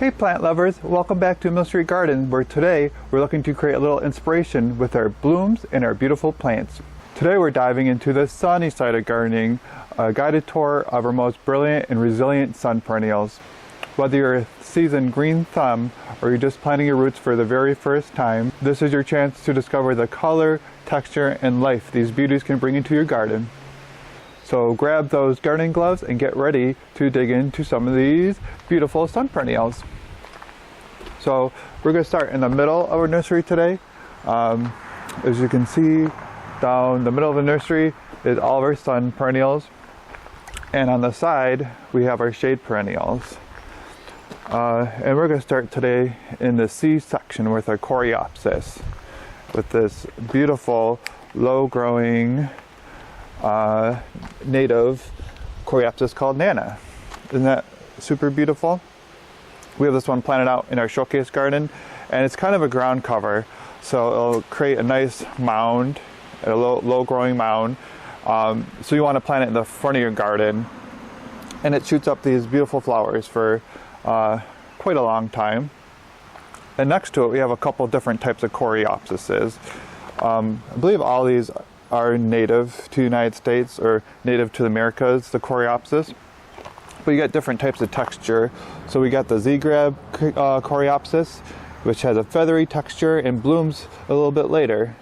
Hey plant lovers, welcome back to Nursery Garden, where today we're looking to create a little inspiration with our blooms and our beautiful plants. Today we're diving into the sunny side of gardening, a guided tour of our most brilliant and resilient sun perennials. Whether you're a seasoned green thumb or you're just planting your roots for the very first time, this is your chance to discover the color, texture, and life these beauties can bring into your garden. So grab those gardening gloves and get ready to dig into some of these beautiful sun perennials. So we're going to start in the middle of our nursery today. As you can see, down the middle of the nursery is all of our sun perennials. And on the side, we have our shade perennials. And we're going to start today in the C section with our coreopsis, with this beautiful, low-growing native coreopsis called Nana. Isn't that super beautiful? We have this one planted out in our showcase garden, and it's kind of a ground cover, so it'll create a nice mound, a low growing mound. So you want to plant it in the front of your garden, and it shoots up these beautiful flowers for quite a long time. And next to it we have a couple different types of coreopsises. I believe all these are native to the United States or native to the Americas, the coreopsis. But you got different types of texture. So we got the Z-grab coreopsis, which has a feathery texture and blooms a little bit later.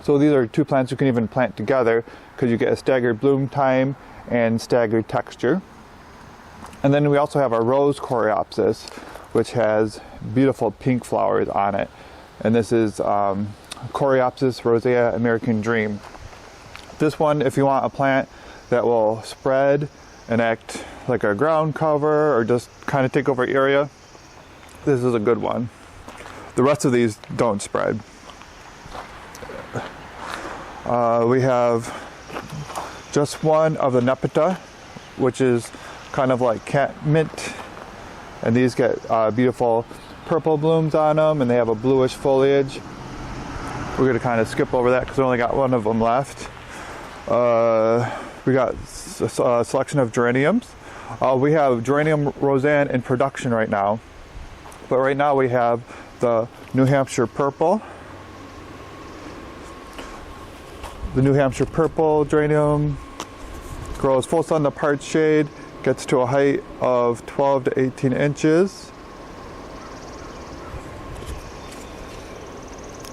So these are two plants you can even plant together because you get a staggered bloom time and staggered texture. And then we also have our rose coreopsis, which has beautiful pink flowers on it. And this is Coreopsis rosea American Dream. This one, if you want a plant that will spread and act like a ground cover or just kind of take over area, this is a good one. The rest of these don't spread. We have just one of the nepeta, which is kind of like catmint, and these get beautiful purple blooms on them, and they have a bluish foliage. We're going to kind of skip over that because we only got one of them left. We got a selection of geraniums. We have geranium roseanne in production right now. But right now we have the New Hampshire purple. The New Hampshire purple geranium grows full sun to part shade, gets to a height of 12 to 18 inches.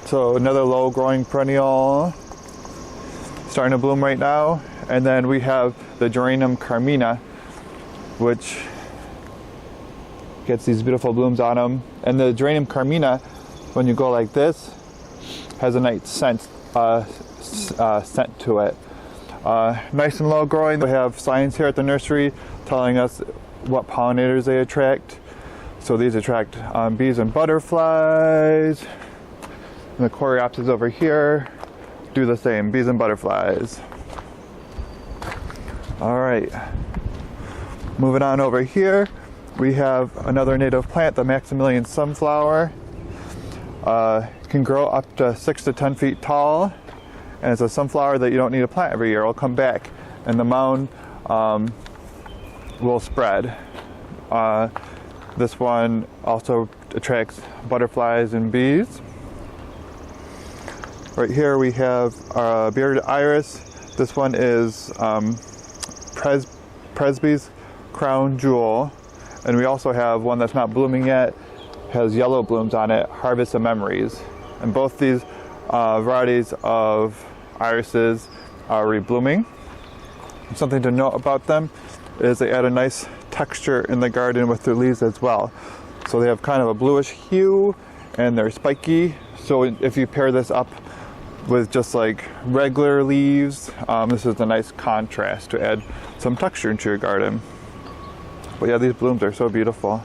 So another low growing perennial starting to bloom right now. And then we have the geranium carmina, which gets these beautiful blooms on them. And the geranium carmina, when you go like this, has a nice scent to it. Nice and low growing. We have signs here at the nursery telling us what pollinators they attract. So these attract bees and butterflies. And the coreopsis over here do the same, bees and butterflies. All right, moving on over here, we have another native plant, the Maximilian sunflower. Can grow up to 6 to 10 feet tall, and it's a sunflower that you don't need to plant every year. It'll come back, and the mound will spread. This one also attracts butterflies and bees. Right here we have our bearded iris. This one is Presby's crown jewel, and we also have one that's not blooming yet, has yellow blooms on it, harvest of memories. And both these varieties of irises are reblooming. Something to note about them is they add a nice texture in the garden with their leaves as well. So they have kind of a bluish hue and they're spiky. So if you pair this up with just like regular leaves, this is a nice contrast to add some texture into your garden. But yeah, these blooms are so beautiful.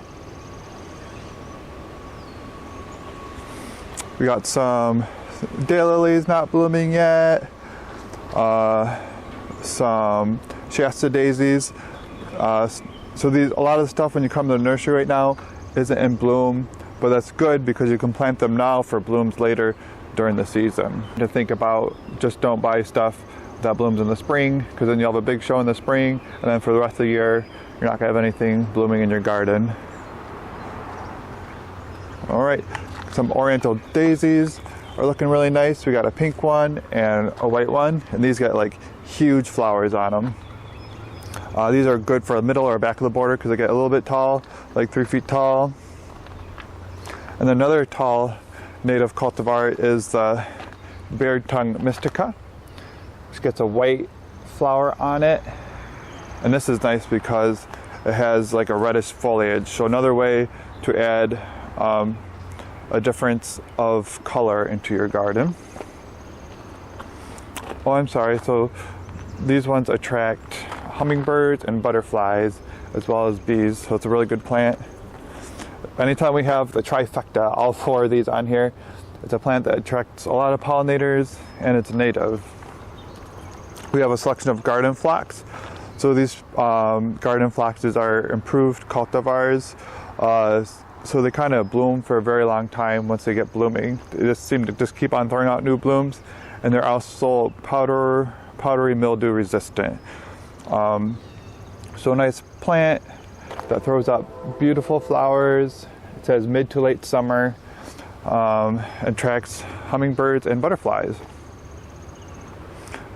We got some daylilies not blooming yet, some Shasta daisies. So a lot of the stuff when you come to the nursery right now isn't in bloom, but that's good because you can plant them now for blooms later during the season. To think about, just don't buy stuff that blooms in the spring, because then you'll have a big show in the spring, and then for the rest of the year you're not going to have anything blooming in your garden. All right, some oriental daisies are looking really nice. We got a pink one and a white one, and these got like huge flowers on them. These are good for the middle or back of the border because they get a little bit tall, like 3 feet tall. And another tall native cultivar is the beard tongue mystica, which gets a white flower on it. And this is nice because it has like a reddish foliage. So another way to add a difference of color into your garden. Oh, I'm sorry. So these ones attract hummingbirds and butterflies as well as bees. So it's a really good plant. Anytime we have the trifecta, all 4 of these on here, it's a plant that attracts a lot of pollinators and it's native. We have a selection of garden phlox. So these garden phloxes are improved cultivars. So they kind of bloom for a very long time once they get blooming. They just seem to just keep on throwing out new blooms, and they're also powdery mildew resistant. So a nice plant that throws up beautiful flowers. It says mid to late summer. Attracts hummingbirds and butterflies.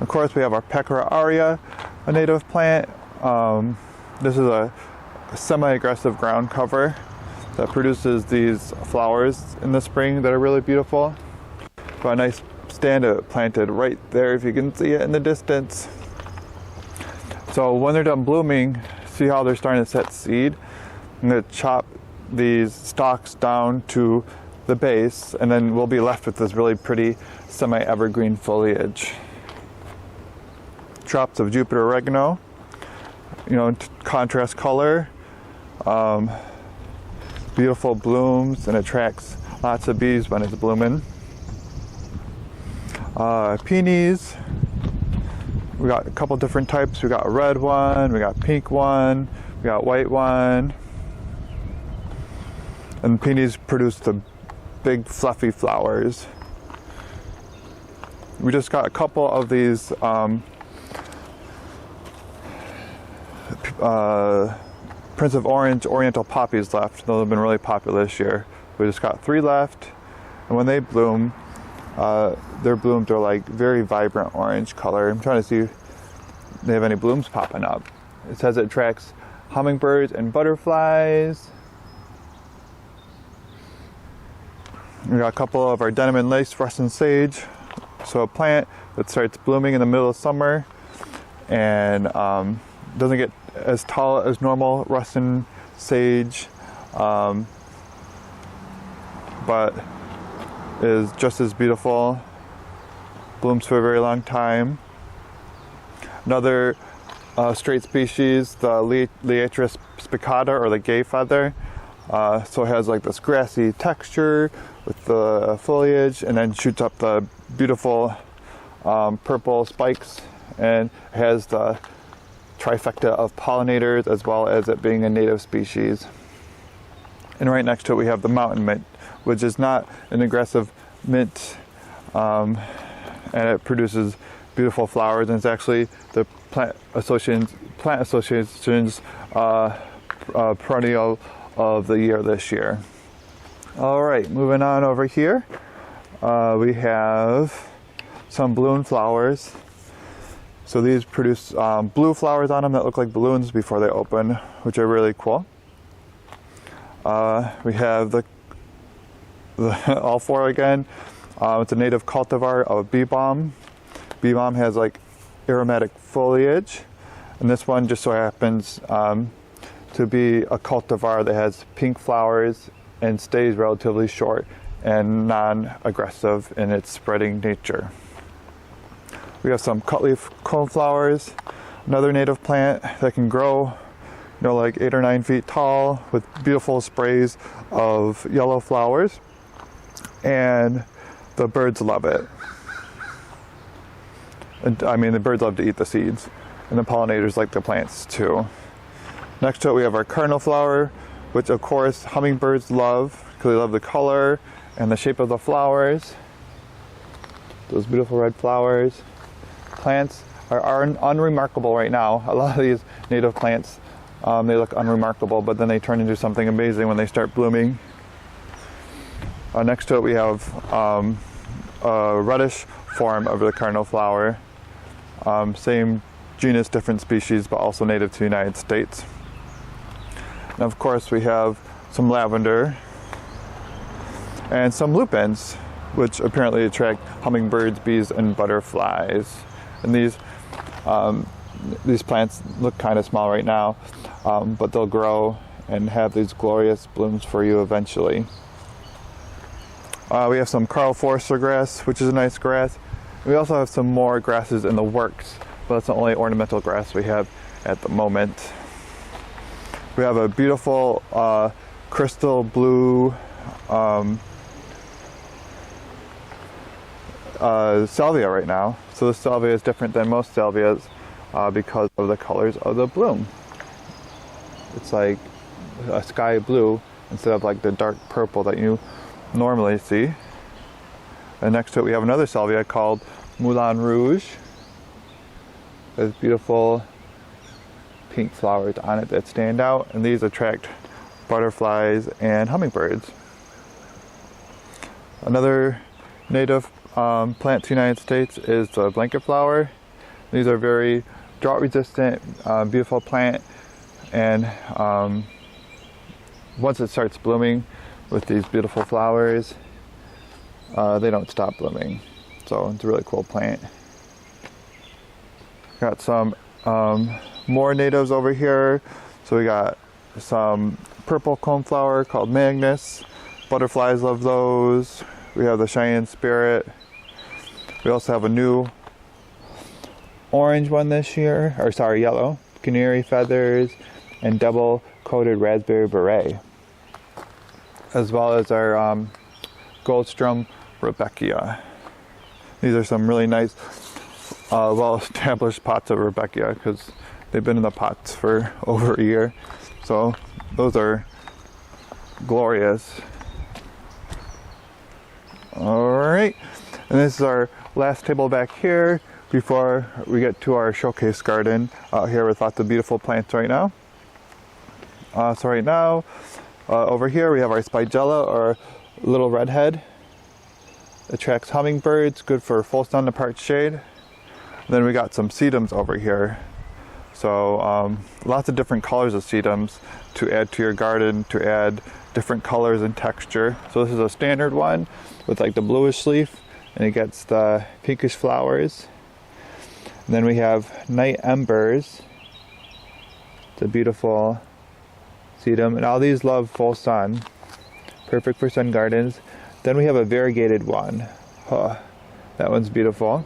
Of course, we have our Pecora aria, a native plant. This is a semi-aggressive ground cover that produces these flowers in the spring that are really beautiful. Got a nice stand planted right there if you can see it in the distance. So when they're done blooming, see how they're starting to set seed? I'm going to chop these stalks down to the base, and then we'll be left with this really pretty semi-evergreen foliage. Drops of Jupiter oregano, contrast color, beautiful blooms, and attracts lots of bees when it's blooming. Peonies, we got a couple different types. We got a red one, we got pink one, we got white one. And peonies produce the big fluffy flowers. We just got a couple of these Prince of Orange Oriental poppies left. Those have been really popular this year. We just got 3 left, and when they bloom, their blooms are like very vibrant orange color. I'm trying to see if they have any blooms popping up. It says it attracts hummingbirds and butterflies. We got a couple of our denim and lace Russian sage. So a plant that starts blooming in the middle of summer and doesn't get as tall as normal Russian sage, but is just as beautiful. Blooms for a very long time. Another straight species, the Liatris spicata, or the gay feather. So it has like this grassy texture with the foliage, and then shoots up the beautiful purple spikes, and has the trifecta of pollinators as well as it being a native species. And right next to it we have the mountain mint, which is not an aggressive mint, and it produces beautiful flowers, and it's actually the Plant Association's perennial of the year this year. All right, moving on over here, we have some balloon flowers. So these produce blue flowers on them that look like balloons before they open, which are really cool. We have the all 4 again. It's a native cultivar of bee balm. Bee balm has like aromatic foliage, and this one just so happens to be a cultivar that has pink flowers and stays relatively short and non-aggressive in its spreading nature. We have some cutleaf coneflowers, another native plant that can grow, like 8 or 9 feet tall with beautiful sprays of yellow flowers, and the birds love it. And, the birds love to eat the seeds, and the pollinators like the plants too. Next to it we have our cardinal flower, which of course hummingbirds love because they love the color and the shape of the flowers. Those beautiful red flowers. Plants are unremarkable right now. A lot of these native plants, they look unremarkable, but then they turn into something amazing when they start blooming. Next to it we have a reddish form of the coneflower. Same genus, different species, but also native to the United States. And of course we have some lavender and some lupins, which apparently attract hummingbirds, bees, and butterflies. And these plants look kind of small right now, but they'll grow and have these glorious blooms for you eventually. We have some Karl Forster grass, which is a nice grass. We also have some more grasses in the works, but that's the only ornamental grass we have at the moment. We have a beautiful crystal blue salvia right now. So this salvia is different than most salvias because of the colors of the bloom. It's like a sky blue instead of like the dark purple that you normally see. And next to it we have another salvia called Moulin Rouge. There's beautiful pink flowers on it that stand out, and these attract butterflies and hummingbirds. Another native plant to the United States is the blanket flower. These are very drought resistant, beautiful plant, and once it starts blooming with these beautiful flowers, they don't stop blooming. So it's a really cool plant. Got some more natives over here. So we got some purple coneflower called Magnus. Butterflies love those. We have the Cheyenne Spirit. We also have a new orange one this year, or sorry, yellow. Canary feathers and double coated raspberry beret, as well as our Goldstrom Rebeckia. These are some really nice, well-established pots of Rebeckia because they've been in the pots for over a year. So those are glorious. All right, and this is our last table back here before we get to our showcase garden out here with lots of beautiful plants right now. So right now, over here we have our spigella, or little redhead. Attracts hummingbirds, good for full sun to part shade. Then we got some sedums over here. So lots of different colors of sedums to add to your garden, to add different colors and texture. So this is a standard one with like the bluish leaf, and it gets the pinkish flowers. And then we have night embers. It's a beautiful sedum, and all these love full sun. Perfect for sun gardens. Then we have a variegated one. That one's beautiful.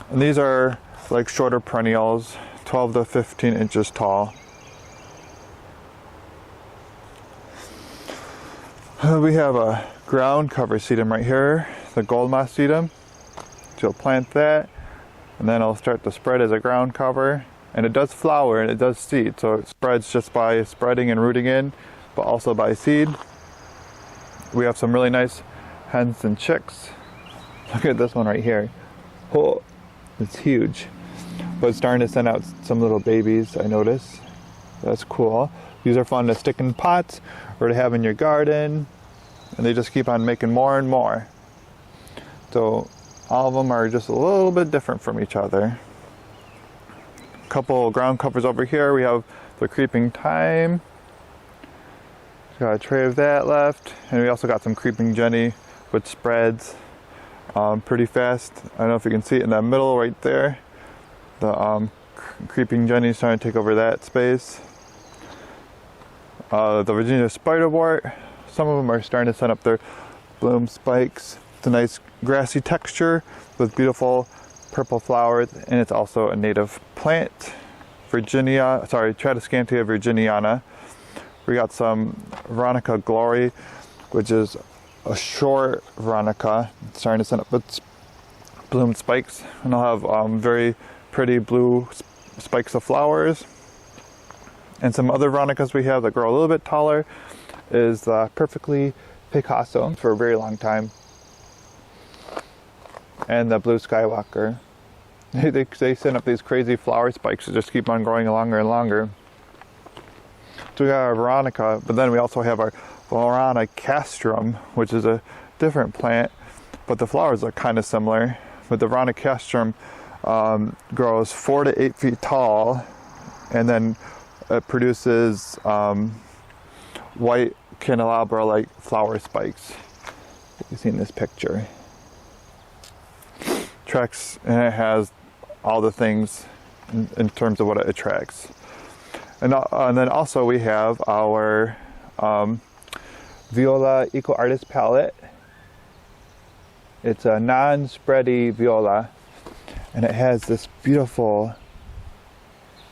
And these are like shorter perennials, 12 to 15 inches tall. We have a ground cover sedum right here, the gold moss sedum. So you'll plant that, and then it'll start to spread as a ground cover. And it does flower and it does seed, so it spreads just by spreading and rooting in, but also by seed. We have some really nice hens and chicks. Look at this one right here. Oh, it's huge. But it's starting to send out some little babies, I notice. That's cool. These are fun to stick in pots or to have in your garden. And they just keep on making more and more. So all of them are just a little bit different from each other. A couple ground covers over here. We have the creeping thyme. Got a tray of that left, and we also got some creeping jenny, which spreads pretty fast. I don't know if you can see it in the middle right there. The creeping jenny is trying to take over that space. The Virginia spiderwort, some of them are starting to send up their bloom spikes. It's a nice grassy texture with beautiful purple flowers, and it's also a native plant. Tradescantia virginiana. We got some Veronica Glory, which is a short Veronica. It's starting to send up its bloom spikes, and I'll have very pretty blue spikes of flowers. And some other Veronicas we have that grow a little bit taller is Perfectly Picasso for a very long time, and the Blue Skywalker. They send up these crazy flower spikes that just keep on growing longer and longer. It's So we got our veronica, but then we also have our veronicastrum, which is a different plant, but the flowers are kind of similar. But the veronicastrum grows 4 to 8 feet tall, and then it produces white candelabra-like flower spikes. You see in this picture. Attracts, and it has all the things in terms of what it attracts. And then also we have our Viola Eco Artist palette. It's a non-spready viola, and it has this beautiful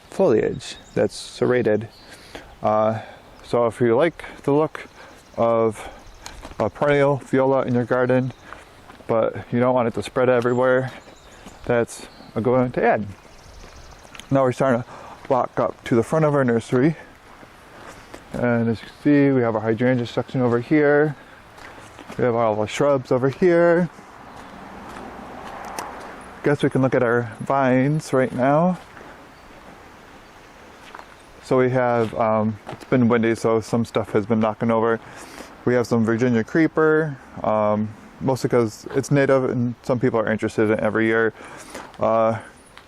foliage that's serrated. So if you like the look of a perennial viola in your garden, but you don't want it to spread everywhere, that's a good one to add. Now we're starting to walk up to the front of our nursery, and as you can see, we have our hydrangea section over here. We have all the shrubs over here. Guess we can look at our vines right now. So we have, it's been windy, so some stuff has been knocking over. We have some Virginia creeper, mostly because it's native and some people are interested in it every year.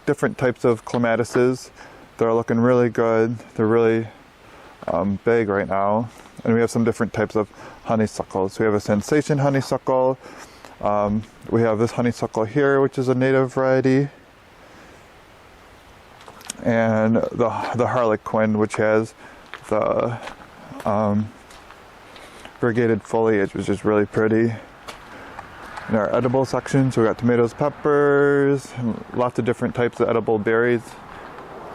Different types of clematises. They're looking really good. They're really big right now. And we have some different types of honeysuckles. We have a sensation honeysuckle. We have this honeysuckle here, which is a native variety. And the harlequin, which has the variegated foliage, which is really pretty. In our edible section, so we got tomatoes, peppers, and lots of different types of edible berries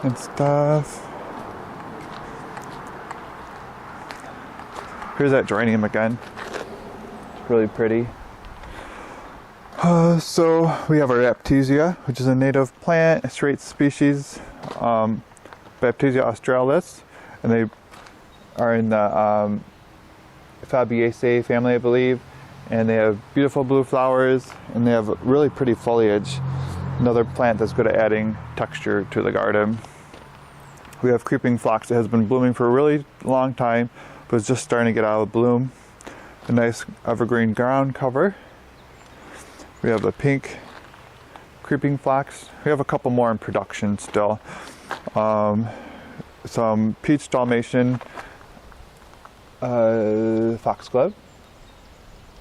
and stuff. Here's that geranium again. It's really pretty. So we have our Baptisia, which is a native plant, a straight species, Baptisia australis, and they are in the Fabiaceae family, I believe, and they have beautiful blue flowers, and they have really pretty foliage. Another plant that's good at adding texture to the garden. We have creeping phlox that has been blooming for a really long time, but it's just starting to get out of bloom. A nice evergreen ground cover. We have the pink creeping phlox. We have a couple more in production still. Some peach dalmatian foxglove.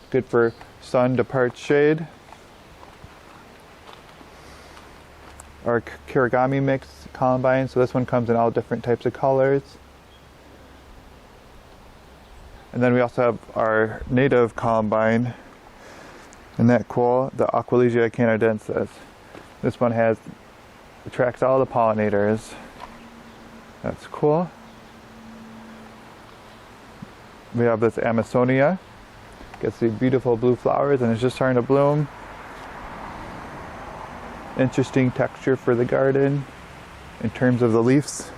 Good for sun to part shade. Our kirigami mix columbine. So this one comes in all different types of colors. And then we also have our native columbine. Isn't that cool? The Aquilegia canadensis. This one attracts all the pollinators. That's cool. We have this Amazonia. Gets the beautiful blue flowers and it's just starting to bloom. Interesting texture for the garden in terms of the leaves.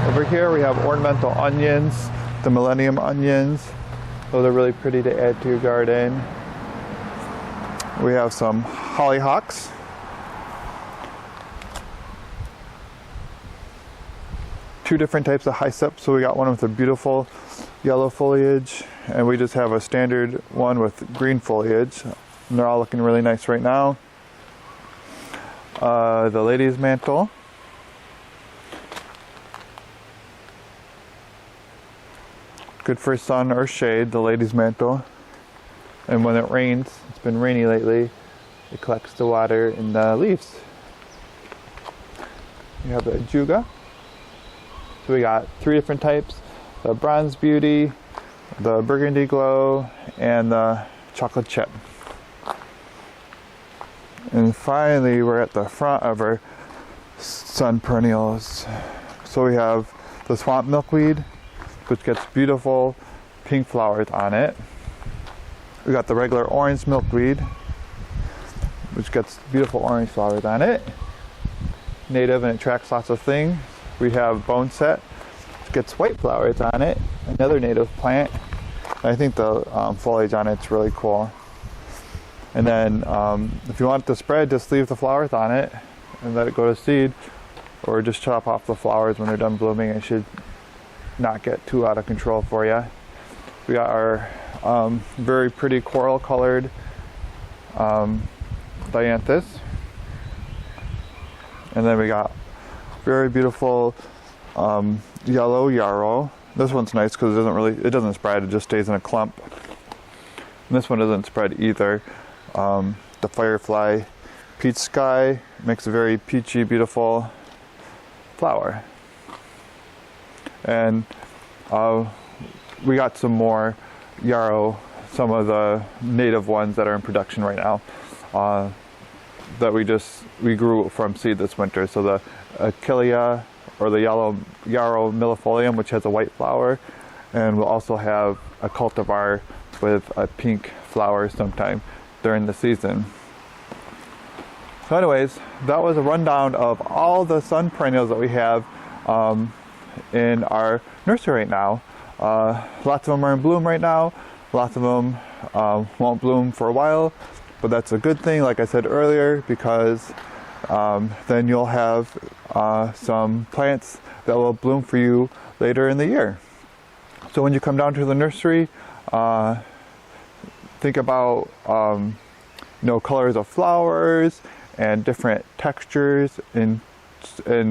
Over here we have ornamental onions, the millennium onions. Those are really pretty to add to your garden. We have some hollyhocks. Two different types of hyssop. So we got one with a beautiful yellow foliage, and we just have a standard one with green foliage. And they're all looking really nice right now. The lady's mantle. Good for sun or shade, the lady's mantle. And when it rains, it's been rainy lately, it collects the water in the leaves. You have the juga. So we got 3 different types: the bronze beauty, the burgundy glow, and the chocolate chip. And finally, we're at the front of our sun perennials. So we have the swamp milkweed, which gets beautiful pink flowers on it. We got the regular orange milkweed, which gets beautiful orange flowers on it. Native and attracts lots of things. We have bone set, which gets white flowers on it. Another native plant. I think the foliage on it's really cool. And then if you want it to spread, just leave the flowers on it, and let it go to seed, or just chop off the flowers when they're done blooming. It should not get too out of control for you. We got our very pretty coral colored dianthus, and then we got very beautiful yellow yarrow. This one's nice because it doesn't spread, it just stays in a clump. And this one doesn't spread either. The firefly peach sky makes a very peachy, beautiful flower. And we got some more yarrow, some of the native ones that are in production right now, that we grew from seed this winter. So the Achillea, or the yellow yarrow millefolium, which has a white flower, and we'll also have a cultivar with a pink flower sometime during the season. So anyways, that was a rundown of all the sun perennials that we have in our nursery right now. Lots of them are in bloom right now. Lots of them won't bloom for a while, but that's a good thing, like I said earlier, because then you'll have some plants that will bloom for you later in the year. So when you come down to the nursery, think about colors of flowers and different textures in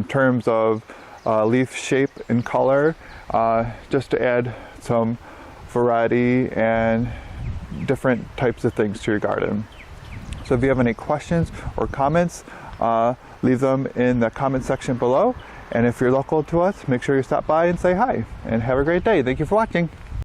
terms of leaf shape and color, just to add some variety and different types of things to your garden. So if you have any questions or comments, leave them in the comment section below. And if you're local to us, make sure you stop by and say hi. And have a great day. Thank you for watching.